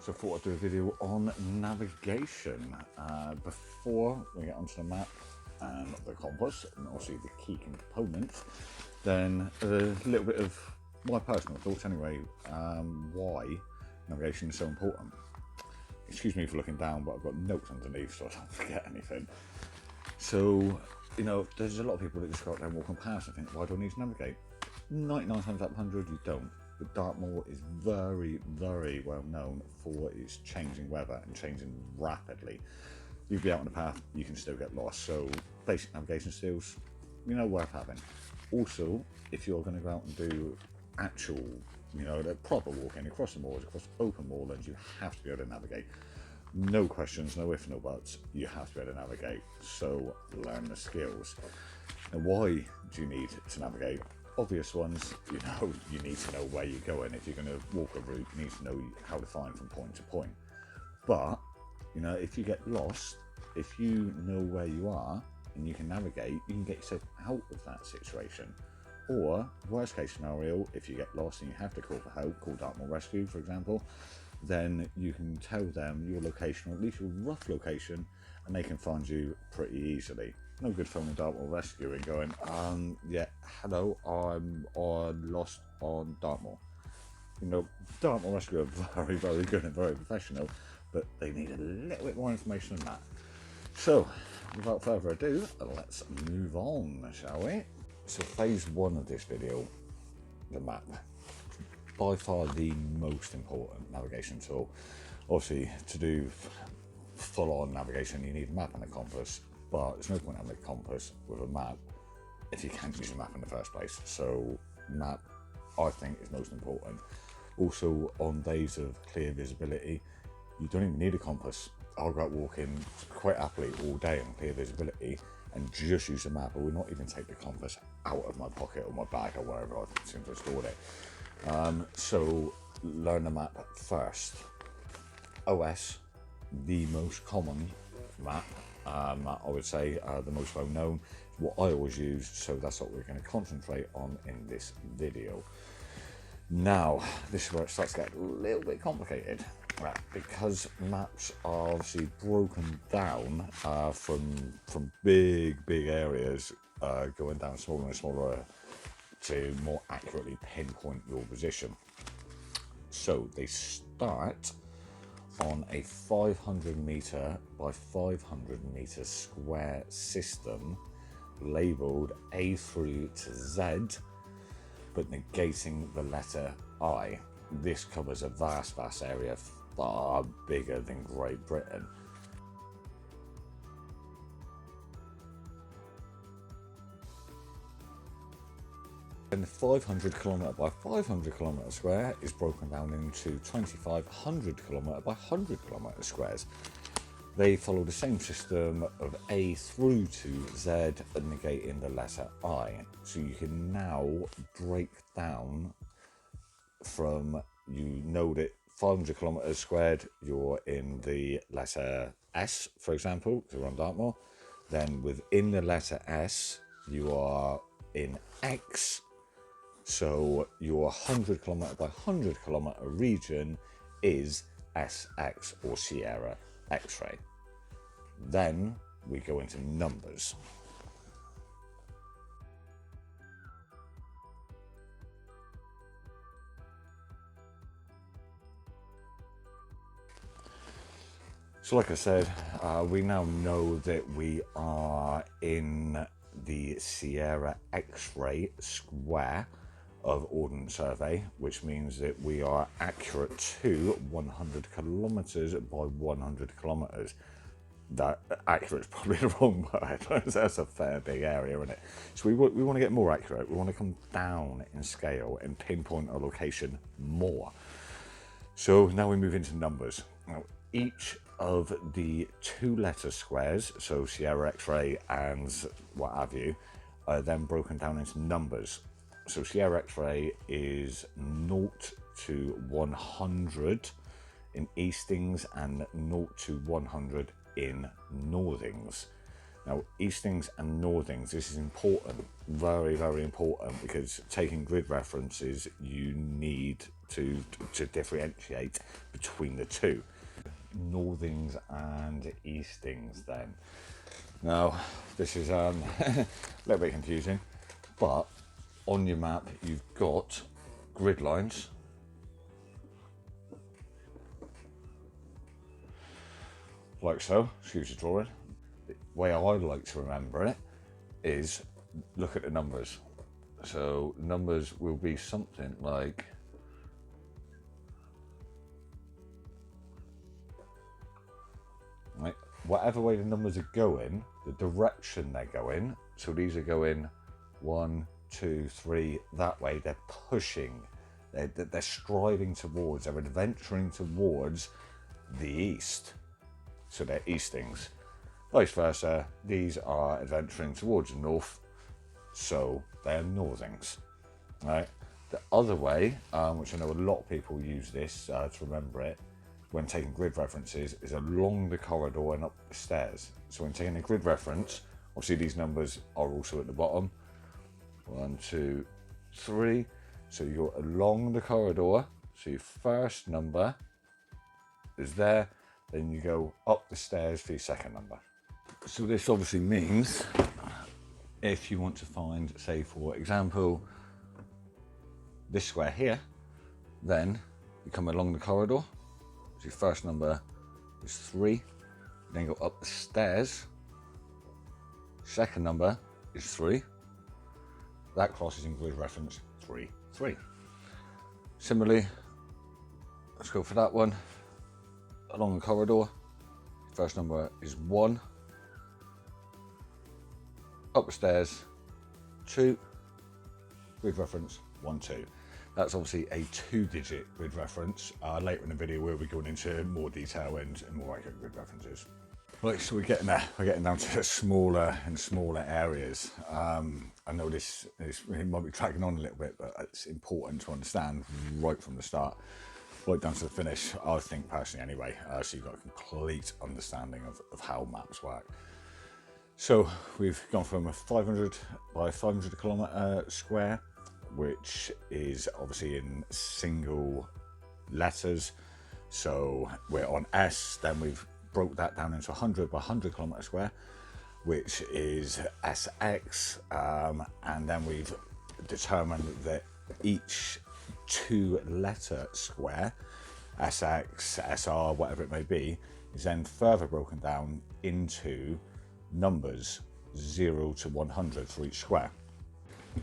So I thought I'd do a video on navigation. Before we get onto the map and the compass and obviously the key components, then a little bit of my personal thoughts anyway, why navigation is so important. Excuse me for looking down, but I've got notes underneath so I don't forget anything. So, you know, there's a lot of people that just go out there and walking past and think, why do I need to navigate? 99 times out of 100 you don't. But Dartmoor is very, very well known for its changing weather and changing rapidly. You'll be out on the path, you can still get lost. So basic navigation skills, you know, worth having. Also, if you're going to go out and do actual, you know, the proper walking across the moors, across open moorlands, you have to be able to navigate. No questions, no ifs, no buts. You have to be able to navigate. So learn the skills. And why do you need to navigate? Obvious ones, you know, you need to know where you're going. If you're going to walk a route, you need to know how to find from point to point. But, you know, if you get lost, if you know where you are and you can navigate, you can get yourself out of that situation. Or, worst case scenario, if you get lost and you have to call for help, call Dartmoor Rescue, for example, then you can tell them your location, or at least your rough location, and they can find you pretty easily. No good phoning Dartmoor Rescue and going, yeah, hello, I'm lost on Dartmoor. You know, Dartmoor Rescue are very, very good and very professional, but they need a little bit more information than that. So, without further ado, let's move on, shall we? So phase one of this video, the map. By far the most important navigation tool. Obviously, to do full-on navigation, you need a map and a compass. But there's no point having a compass with a map if you can't use a map in the first place. So map, I think, is most important. Also, on days of clear visibility, you don't even need a compass. I'll go out walking quite happily all day on clear visibility and just use a map. I will not even take the compass out of my pocket or my bag or wherever I seem to have stored it. So learn the map first. OS, the most common map. I would say the most well known, what I always use, so that's what we're going to concentrate on in this video. Now, this is where it starts to get a little bit complicated, because maps are obviously broken down from big areas, going down smaller and smaller to more accurately pinpoint your position. So they start on a 500 meter by 500 meter square system labeled A through to Z, but negating the letter I. This covers a vast area, far bigger than Great Britain. And the 500 kilometre by 500 kilometre square is broken down into 2500 kilometre by 100 kilometre squares. They follow the same system of A through to Z, negating the letter I. So you can now break down from, you know that 500 kilometres squared, you're in the letter S, for example, because we're on Dartmoor. Then within the letter S, you are in X. So your 100 kilometre by 100 kilometre region is SX, or Sierra X-ray. Then we go into numbers. So like I said, we now know that we are in the Sierra X-ray square of Ordnance Survey, which means that we are accurate to 100 kilometres by 100 kilometres. That accurate is probably the wrong word. That's a fair big area, isn't it? So we want to get more accurate. We want to come down in scale and pinpoint our location more. So now we move into numbers. Now, each of the two letter squares, so Sierra X-ray and what have you, are then broken down into numbers. So Sierra X-ray is 0 to 100 in eastings and 0 to 100 in northings. Now, eastings and northings, this is important, very, very important, because taking grid references, you need to differentiate between the two. Northings and eastings then. Now, this is a little bit confusing, but on your map, you've got grid lines. Like so, excuse the drawing. The way I like to remember it is look at the numbers. So numbers will be something like right, whatever way the numbers are going, the direction they're going. So these are going 1, 2, 3 that way. They're pushing. They're striving towards. They're adventuring towards the east. So they're eastings. Vice versa, these are adventuring towards the north, so they're northings. Right? The other way, which I know a lot of people use this to remember it when taking grid references, is along the corridor and up the stairs. So when taking a grid reference, obviously these numbers are also at the bottom. 1, 2, 3. So you're along the corridor. So your first number is there. Then you go up the stairs for your second number. So this obviously means if you want to find, say for example, this square here, then you come along the corridor. So your first number is 3. Then go up the stairs. Second number is 3. That crosses in grid reference 3, 3. Similarly, let's go for that one. Along the corridor, first number is 1. Up the stairs, 2. Grid reference 1, 2. That's obviously a 2-digit grid reference. Later in the video, we'll be going into more detail and more accurate grid references. Right, so we're getting there. We're getting down to smaller and smaller areas. I know this might be dragging on a little bit, but it's important to understand right from the start, right down to the finish, I think personally anyway, so you've got a complete understanding of how maps work. So we've gone from a 500 by 500 kilometre square, which is obviously in single letters. So we're on S, then we've broke that down into 100 by 100 kilometre square, which is SX, and then we've determined that each 2-letter square, SX, SR, whatever it may be, is then further broken down into numbers 0 to 100 for each square.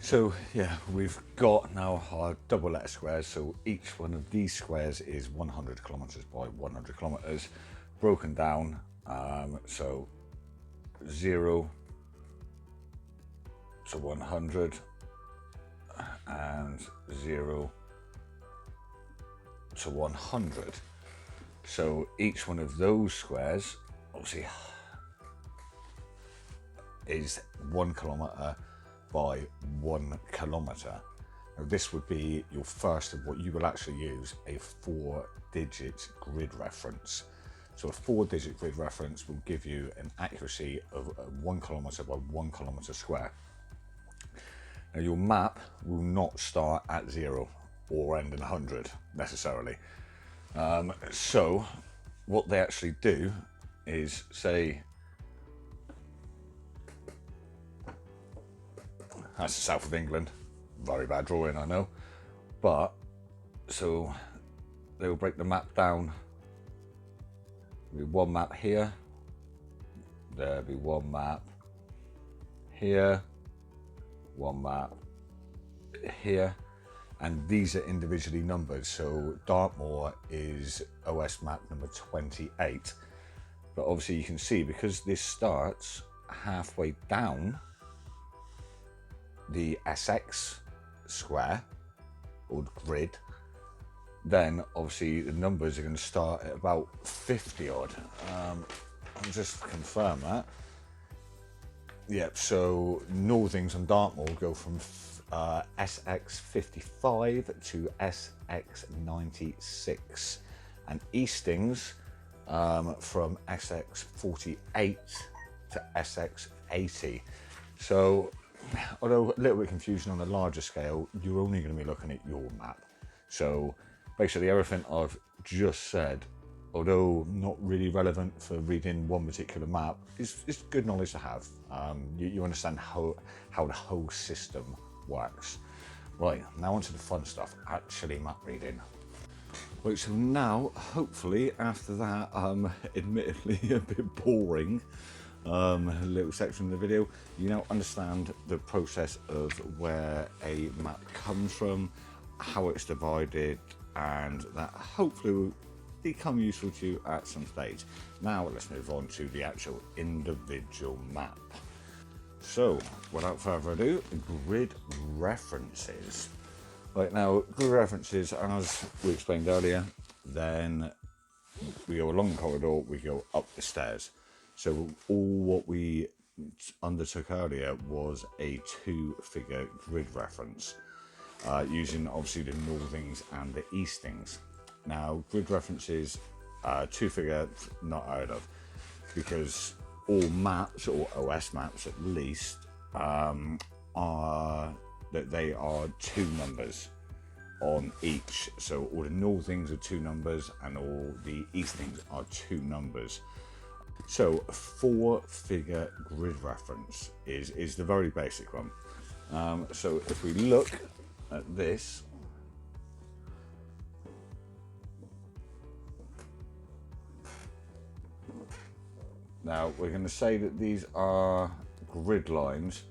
So yeah, we've got now our double letter squares. So each one of these squares is 100 kilometers by 100 kilometers, broken down. So 0 to 100 and 0 to 100. So each one of those squares obviously is 1 kilometer by 1 kilometer. Now this would be your first of what you will actually use, a 4-digit grid reference. So a 4-digit grid reference will give you an accuracy of 1 kilometer by 1 kilometer square. Now your map will not start at 0 or end in 100 necessarily. So what they actually do is say, that's the south of England, very bad drawing I know, but so they will break the map down. There'll be one map here, there'll be one map here, one map here, and these are individually numbered. So Dartmoor is OS map number 28, but obviously you can see because this starts halfway down the SX square or grid, then obviously the numbers are going to start at about 50 odd. I'll just confirm that. Yep, so Northings and Dartmoor go from SX55 to SX96, and Eastings from SX48 to SX 80. So although a little bit confusing on a larger scale, you're only going to be looking at your map. So basically everything I've just said, although not really relevant for reading one particular map, is good knowledge to have. You understand how the whole system works. Right, now onto the fun stuff, actually map reading. Right, so now, hopefully, after that, admittedly a bit boring little section of the video, you now understand the process of where a map comes from, how it's divided, and that hopefully will become useful to you at some stage. Now let's move on to the actual individual map. So, without further ado, grid references. Right, now, grid references, as we explained earlier, then we go along the corridor, we go up the stairs. So all what we undertook earlier was a 2-figure grid reference, using obviously the northings and the eastings. Now, grid references, 2-figure, not heard of, because all maps, or OS maps at least, are that they are 2 numbers on each. So all the northings are 2 numbers and all the eastings are 2 numbers. So 4-figure grid reference is the very basic one. So if we look at this, now we're going to say that these are grid lines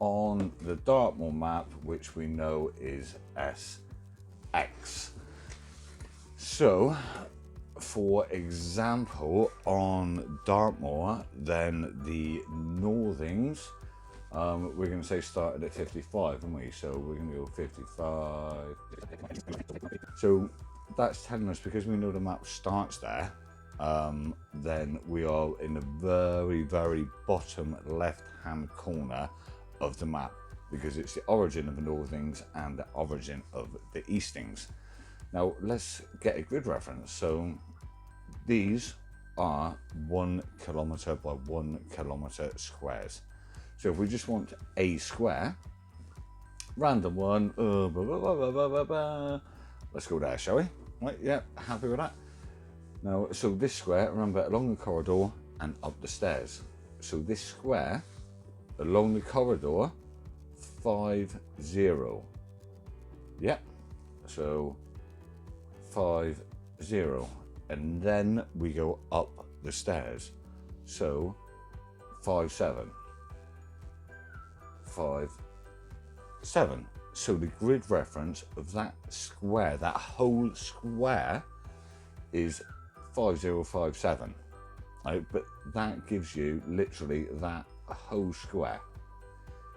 on the Dartmoor map, which we know is SX. So, for example, on Dartmoor, then the northings, we're going to say started at 55, aren't we? So we're going to go 55. So that's telling us, because we know the map starts there, then we are in the very, very bottom left-hand corner of the map, because it's the origin of the northings and the origin of the eastings. Now let's get a grid reference. So these are 1 kilometer by 1 kilometer squares. So if we just want a square, random one, let's go there, shall we? Right, yeah, happy with that. Now, so this square, remember, along the corridor and up the stairs. So this square, along the corridor, 50. Yep. So 50. And then we go up the stairs. So 57. 57. So the grid reference of that square, that whole square, is 5057. Right? But that gives you literally that whole square,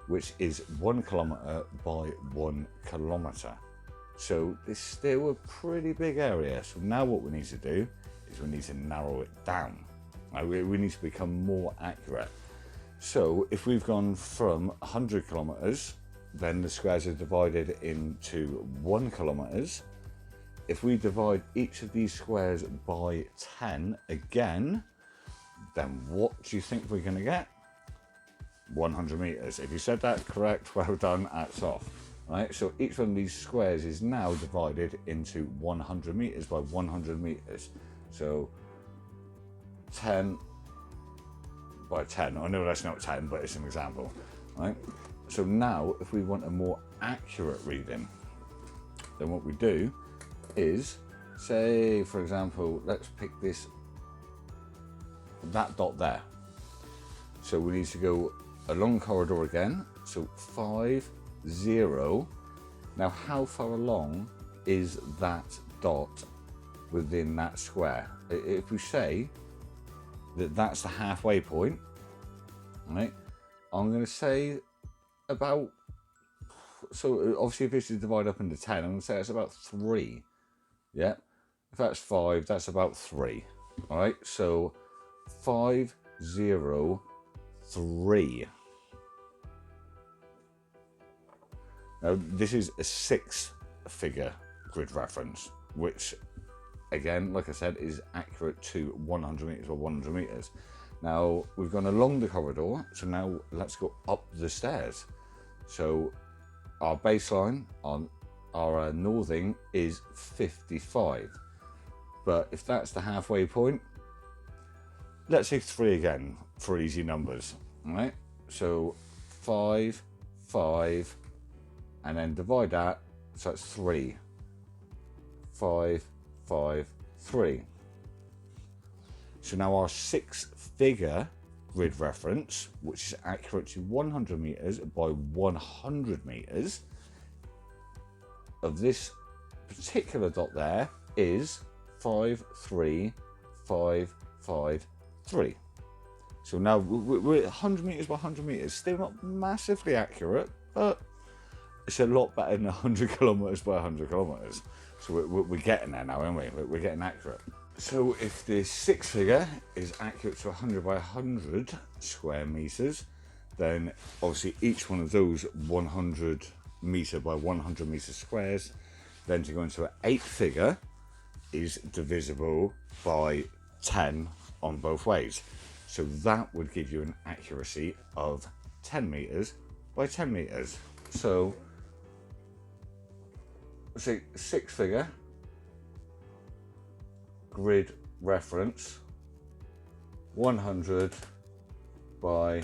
which is 1 kilometer by 1 kilometer. So it's still a pretty big area. So now what we need to do is we need to narrow it down. Right? We need to become more accurate. So if we've gone from 100 kilometers, then the squares are divided into 1 kilometers. If we divide each of these squares by 10 again, then what do you think we're going to get? 100 meters. If you said that correct, well done, hats off. Right, so each one of these squares is now divided into 100 meters by 100 meters. So 10 by 10. I know that's not 10, but it's an example. Right. So now, if we want a more accurate reading, then what we do is, say, for example, let's pick that dot there. So we need to go along corridor again. So 50. Now, how far along is that dot within that square? If we say that that's the halfway point, right? I'm going to say about, so obviously if this is divided up into 10, I'm going to say it's about 3. Yeah. If that's 5, that's about 3. All right. So 503. Now, this is a 6-figure grid reference, which, again, like I said, is accurate to 100 meters or 100 meters. Now we've gone along the corridor, so now let's go up the stairs. So our baseline on our northing is 55, but if that's the halfway point, let's say 3 again for easy numbers. All right, so 5, 5, and then divide that, so it's 3. 5, 5, 3. So now our 6-figure grid reference, which is accurate to 100 meters by 100 meters, of this particular dot there is 5, 3, 5, 5, 3. So now we're at 100 meters by 100 meters. Still not massively accurate, but it's a lot better than 100 kilometers by 100 kilometers. So we're getting there now, aren't we? We're getting accurate. So if the 6-figure is accurate to 100 by 100 square meters, then obviously each one of those 100 meter by 100 meter squares, then to go into an 8-figure, is divisible by 10 on both ways. So that would give you an accuracy of 10 meters by 10 meters. So say 6-figure grid reference 100 by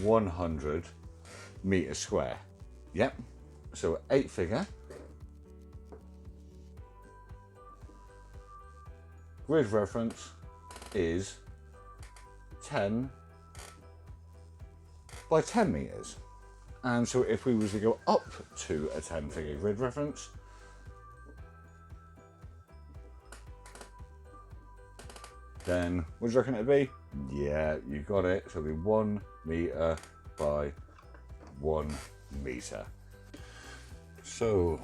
100 meters square. Yep. So 8-figure grid reference is 10 by 10 meters. And so if we were to go up to a 10-figure grid reference, then what do you reckon it'd be? Yeah, you got it. So it'll be 1 meter by 1 meter. So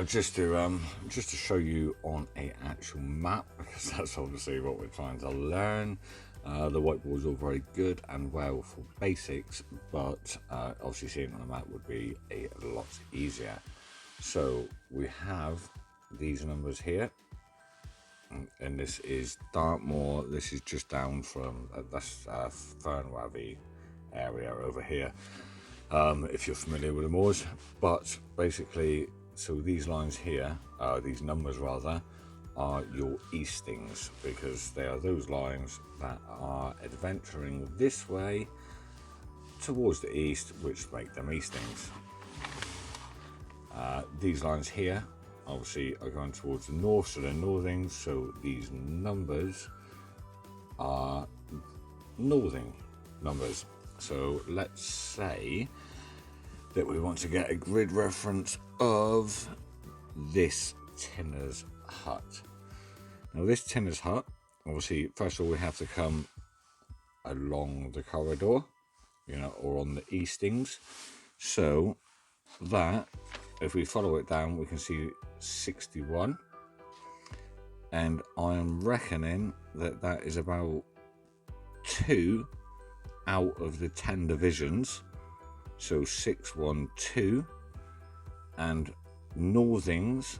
just to show you on a actual map, because that's obviously what we're trying to learn. The whiteboard's all very good and well for basics, but obviously seeing it on a map would be a lot easier. So we have these numbers here, and this is Dartmoor. This is just down from that's Fernwavi area over here, if you're familiar with the moors. But basically, so these lines here, these numbers rather, are your eastings, because they are those lines that are adventuring this way towards the east, which make them eastings. These lines here obviously are going towards the north, so they're northings, so these numbers are northing numbers. So let's say that we want to get a grid reference of this tinner's hut. Now this tinner's hut, obviously first of all we have to come along the corridor, or on the eastings, so that if we follow it down we can see 61, and I'm reckoning that that is about 2 out of the 10 divisions, so 612, and northings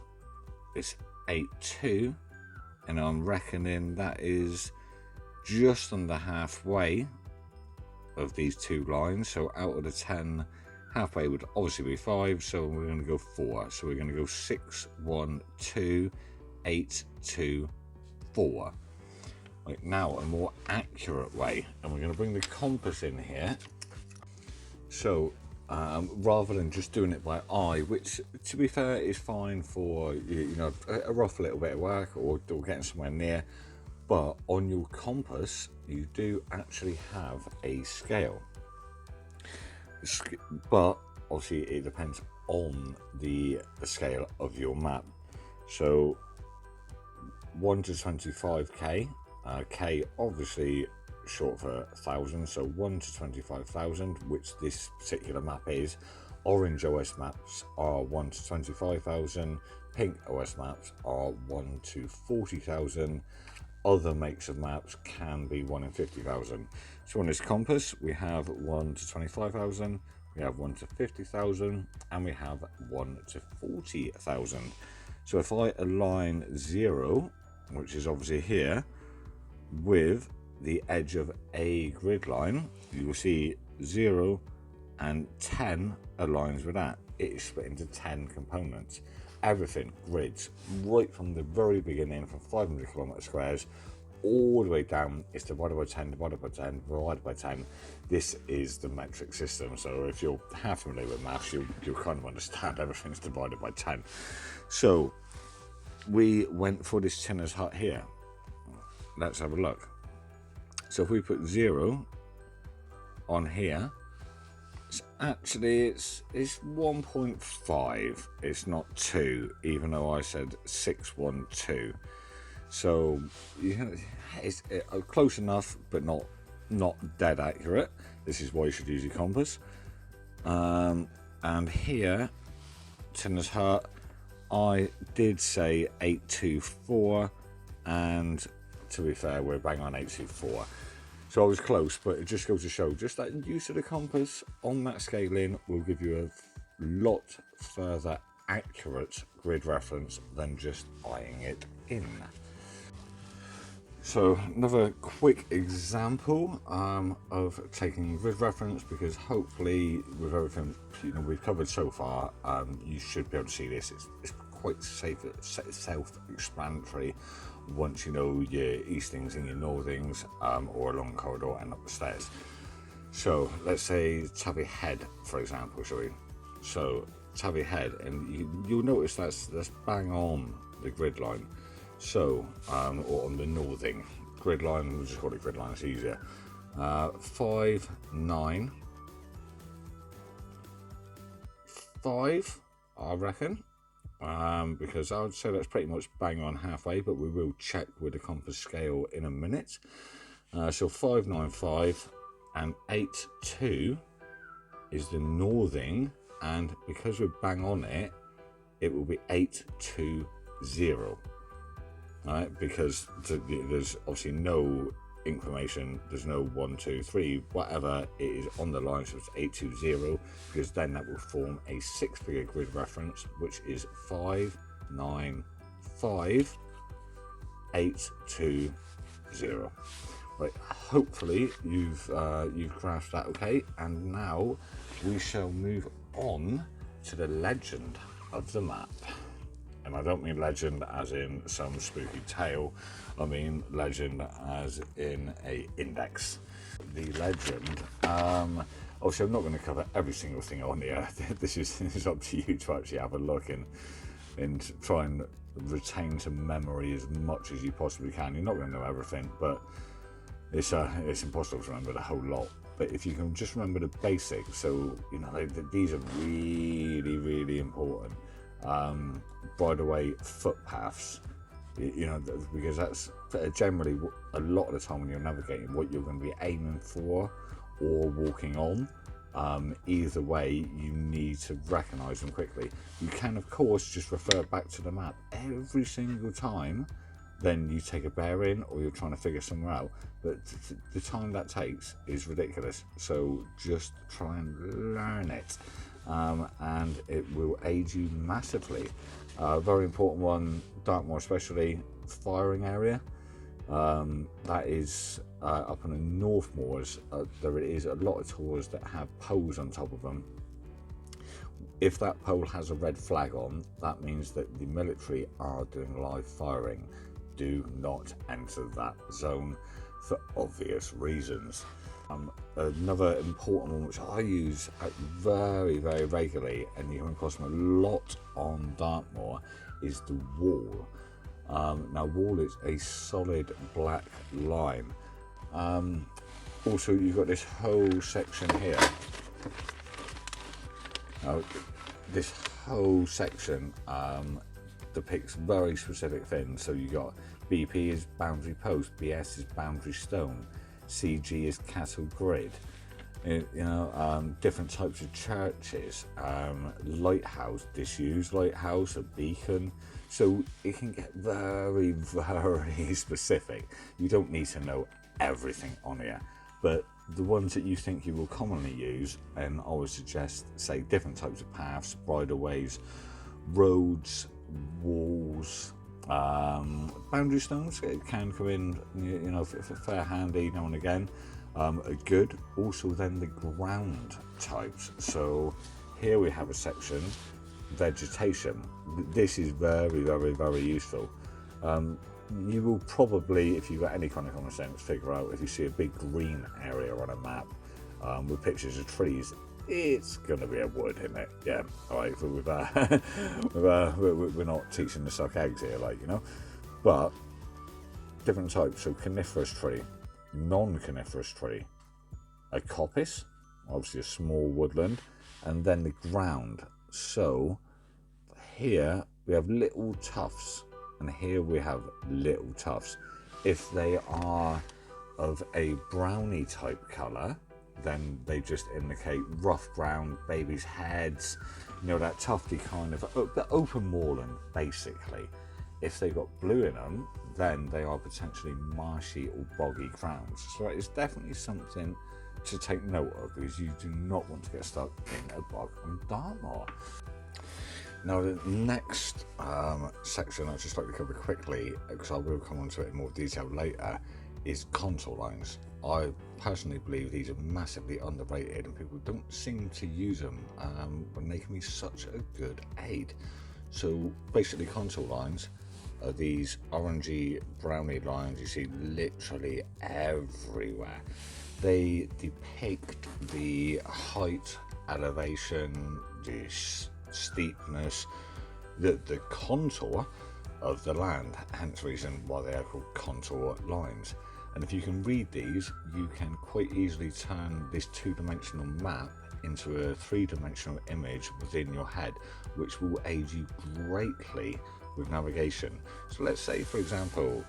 is 82, and I'm reckoning that is just under halfway of these 2 lines. So out of the 10, halfway would obviously be 5, so we're going to go 4. So we're going to go 6, 1, 2, 8, 2, 4. Right, now a more accurate way, and we're going to bring the compass in here. So rather than just doing it by eye, which to be fair is fine for a rough little bit of work or getting somewhere near, but on your compass you do actually have a scale, but obviously it depends on the scale of your map. So 1 to 25k, k obviously short for 1,000, so 1 to 25,000, which this particular map is. Orange OS maps are 1 to 25,000, pink OS maps are 1 to 40,000. Other makes of maps can be 1 in 50,000. So on this compass we have 1 to 25,000, we have 1 to 50,000, and we have 1 to 40,000. So if I align 0, which is obviously here, with the edge of a grid line, you will see 0 and 10 aligns with that. It is split into 10 components. Everything grids right from the very beginning, from 500 kilometer squares all the way down. It's divided by 10, divided by 10, divided by 10. This is the metric system. So if you're half familiar with maths, you'll kind of understand everything's divided by 10. So we went for this tinner's hut here. Let's have a look. So if we put 0 on here, it's 1.5. It's not 2, even though I said 612. So it's close enough, but not dead accurate. This is why you should use your compass. And here, Tinner's Hut, I did say 824, and to be fair, we're bang on 824. So I was close, but it just goes to show just that use of the compass on that scaling will give you a lot further accurate grid reference than just eyeing it in. So another quick example of taking grid reference, because hopefully with everything we've covered so far, you should be able to see this. It's quite self-explanatory once you know your eastings and your northings, or along the corridor and up the stairs. So let's say Tavy Head, for example, shall we? So Tavy Head, and you'll notice that's bang on the grid line. So, or on the northing grid line, we'll just call it grid line, it's easier. 5, 9, 5, I reckon. Because I would say that's pretty much bang on halfway, but we will check with the compass scale in a minute. So 595 and 82 is the northing, and because we're bang on it, it will be 820. Right, because there's obviously no inclination, there's no 1, 2, 3, whatever, it is on the line, so it's 820, because then that will form a 6-figure grid reference, which is 595 820. Right, hopefully you've grasped that okay, and now we shall move on to the legend of the map. And I don't mean legend as in some spooky tale, I mean legend as in a index. The legend, obviously I'm not going to cover every single thing on here. This is up to you to actually have a look and try and retain to memory as much as you possibly can. You're not going to know everything, but it's impossible to remember the whole lot. But if you can just remember the basics, so these are really, really important. By the way, footpaths, because that's generally a lot of the time when you're navigating what you're going to be aiming for or walking on. Either way, you need to recognize them quickly. You can of course just refer back to the map every single time then you take a bearing or you're trying to figure somewhere out, but the time that takes is ridiculous. So just try and learn it, and it will aid you massively. Very important one, Dartmoor especially, firing area. That is up on the North Moors. There is a lot of tours that have poles on top of them. If that pole has a red flag on, that means that the military are doing live firing. Do not enter that zone for obvious reasons. Another important one which I use very, very regularly, and you come across them a lot on Dartmoor, is the wall. Now, wall is a solid black line. Also, you've got this whole section here. This whole section depicts very specific things. So you got BP is boundary post, BS is boundary stone, CG is cattle grid. Different types of churches, lighthouse, disused lighthouse, a beacon. So it can get very, very specific. You don't need to know everything on here, but the ones that you think you will commonly use, and I would suggest, say, different types of paths, bridleways, roads, walls, Boundary stones, it can come in, you know, for fair handy now and again. Good. Also then the ground types. So here we have a section, vegetation. This is very, very, very useful. You will probably, if you've got any kind of common sense, figure out if you see a big green area on a map with pictures of trees, it's going to be a wood, isn't it? Yeah, all right, we're not teaching to suck eggs here, like, you know. But different types, so coniferous tree, non-coniferous tree, a coppice, obviously a small woodland, and then the ground. So here we have little tufts, and here we have little tufts. If they are of a browny type colour, then they just indicate rough ground, babies' heads, you know, that tufty kind of open moorland, basically. If they've got blue in them, then they are potentially marshy or boggy grounds. So it's definitely something to take note of, because you do not want to get stuck in a bog on Dartmoor. Now the next section I'd just like to cover quickly, because I will come onto it in more detail later, is contour lines. I personally believe these are massively underrated and people don't seem to use them when they can be such a good aid. So basically contour lines are these orangey browny lines you see literally everywhere. They depict the height, elevation, the steepness, the contour of the land, hence the reason why they are called contour lines. And if you can read these, you can quite easily turn this two-dimensional map into a three-dimensional image within your head, which will aid you greatly with navigation. So let's say, for example,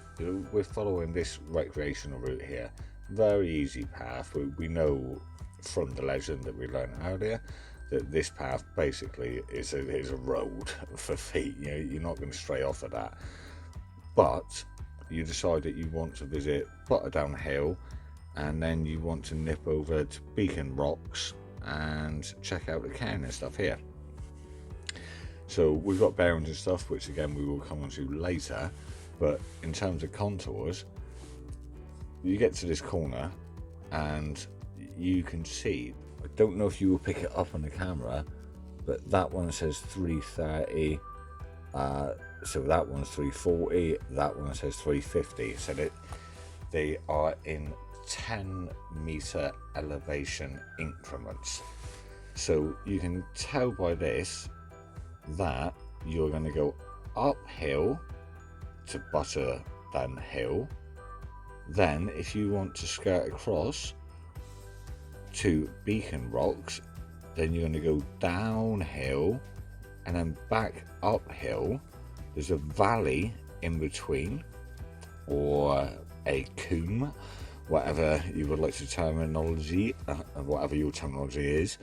we're following this recreational route here, very easy path. We know from the legend that we learned earlier that this path basically is a road for feet. You know, you're not going to stray off of that. But you decide that you want to visit Butterdown Hill, and then you want to nip over to Beacon Rocks and check out the cairn and stuff here. So we've got bearings and stuff, which again we will come on to later, but in terms of contours, you get to this corner and you can see, I don't know if you will pick it up on the camera, but that one says 330, so that one's 340, that one says 350, so that they are in 10-meter elevation increments. So you can tell by this that you're going to go uphill to Butterdown Hill. Then if you want to skirt across to Beacon Rocks, then you're going to go downhill and then back uphill. There's a valley in between, or a coombe, whatever you would like to terminology, whatever your terminology is.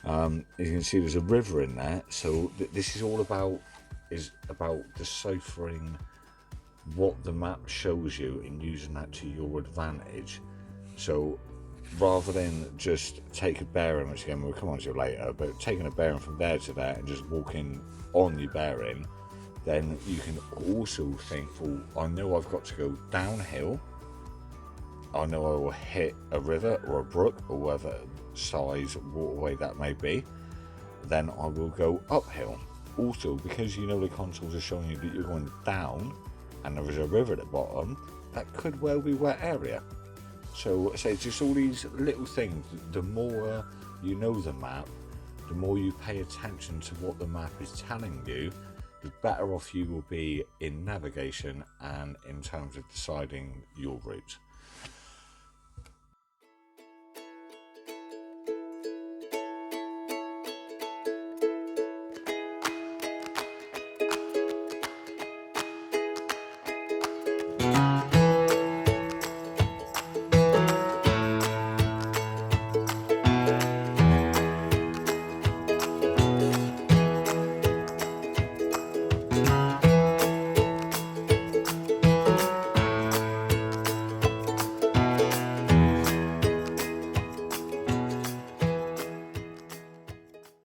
You can see there's a river in there, so this is all about deciphering what the map shows you and using that to your advantage. So rather than just take a bearing, which again we'll come on to later, but taking a bearing from there to there and just walking on your bearing, then you can also think, well, I know I've got to go downhill, I know I will hit a river or a brook or whatever size waterway that may be, then I will go uphill. Also, because you know the contours are showing you that you're going down and there is a river at the bottom, that could well be wet area. So it's just all these little things. The more you know the map, the more you pay attention to what the map is telling you, the better off you will be in navigation and in terms of deciding your route.